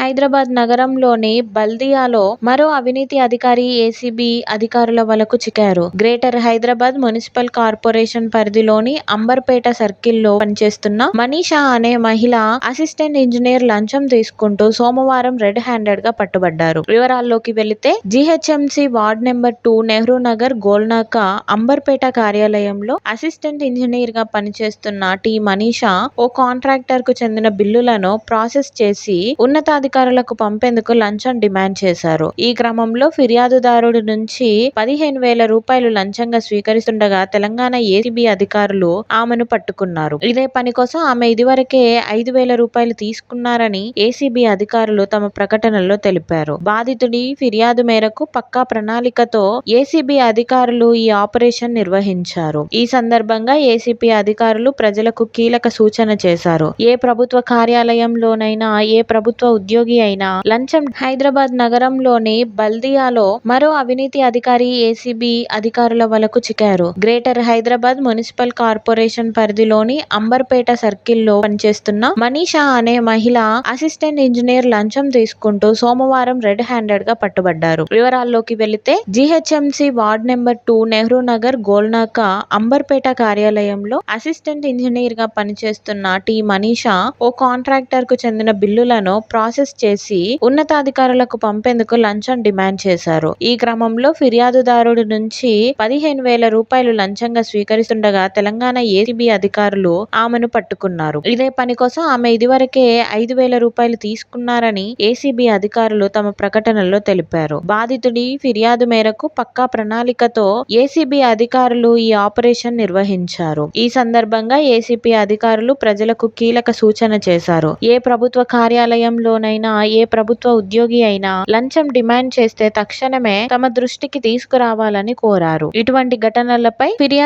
హైదరాబాద్ నగరంలోని బల్దియాలో మరో అవినీతి అధికారి ఏసీబీ అధికారుల వలకు చిక్కారు. గ్రేటర్ హైదరాబాద్ మున్సిపల్ కార్పొరేషన్ పరిధిలోని అంబర్పేట సర్కిల్లో పనిచేస్తున్న మనీషా అనే మహిళ అసిస్టెంట్ ఇంజనీర్ లంచం తీసుకుంటూ సోమవారం రెడ్ హ్యాండెడ్ గా పట్టుబడ్డారు. వివరాల్లోకి వెళితే GHMC ward number 2 Nehru Nagar Golnaka Amberpet కార్యాలయంలో అసిస్టెంట్ ఇంజనీర్ గా పనిచేస్తున్న టి మనీషా ఓ కాంట్రాక్టర్ కు చెందిన బిల్లులను ప్రాసెస్ చేసి ఉన్నతాధికారులకు పంపేందుకు లంచం డిమాండ్ చేశారు. ఈ క్రమంలో ఫిర్యాదుదారుడి నుంచి 15,000 రూపాయలు లంచంగా స్వీకరిస్తుండగా తెలంగాణ ఏసీబీ అధికారులు ఆమెను పట్టుకున్నారు. ఇదే పని కోసం ఆమె ఇదివరకే 5,000 రూపాయలు తీసుకున్నారని ఏసీబీ అధికారులు తమ ప్రకటనలో తెలిపారు. బాధితుడి ఫిర్యాదు మేరకు పక్కా ప్రణాళికతో ఏసీబీ అధికారులు ఈ ఆపరేషన్ నిర్వహించారు. ఈ సందర్భంగా ఏసీబీ అధికారులు ప్రజలకు కీలక సూచన చేశారు. ఏ ప్రభుత్వ కార్యాలయంలోనైనా ఏ ప్రభుత్వ ఉద్యోగి అయినా లంచం హైదరాబాద్ నగరంలోని బల్దియాలో మరో అవినీతి అధికారి ఏసీబీ అధికారుల వలకు చిక్కారు. గ్రేటర్ హైదరాబాద్ మున్సిపల్ కార్పొరేషన్ పరిధిలోని అంబర్పేట సర్కిల్లో పనిచేస్తున్న మనీషా అనే మహిళ అసిస్టెంట్ ఇంజనీర్ లంచం తీసుకుంటూ సోమవారం రెడ్ హ్యాండెడ్ గా పట్టుబడ్డారు. వివరాల్లోకి వెళితే GHMC ward number 2 Nehru Nagar Golnaka Amberpet కార్యాలయంలో అసిస్టెంట్ ఇంజనీర్ గా పనిచేస్తున్న టి మనీషా ఓ కాంట్రాక్టర్ కు చెందిన బిల్లులను ప్రాసెస్ చేసి ఉన్నతాధికారులకు పంపేందుకు లంచం డిమాండ్ చేశారు. ఈ క్రమంలో ఫిర్యాదుదారుడి నుంచి 15,000 రూపాయలు లంచంగా స్వీకరిస్తుండగా తెలంగాణ ఏసీబీ అధికారులు ఆమెను పట్టుకున్నారు. ఇదే పని కోసం ఆమె ఇదివరకే 5,000 రూపాయలు తీసుకున్నారని ఏసీబీ అధికారులు తమ ప్రకటనలో తెలిపారు. బాధితుడి ఫిర్యాదు మేరకు పక్కా ప్రణాళికతో ఏసీబీ అధికారులు ఈ ఆపరేషన్ నిర్వహించారు. ఈ సందర్భంగా ఏసీబీ అధికారులు ప్రజలకు కీలక సూచన చేశారు. ఏ ప్రభుత్వ కార్యాలయంలోనైనా ఏ ప్రభుత్వ ఉద్యోగి అయినా లంచం డిమాండ్ చేస్తే తక్షణమే తమ దృష్టికి తీసుకురావాలని కోరారు. ఇటువంటి ఘటనలపై ఫిర్యాదు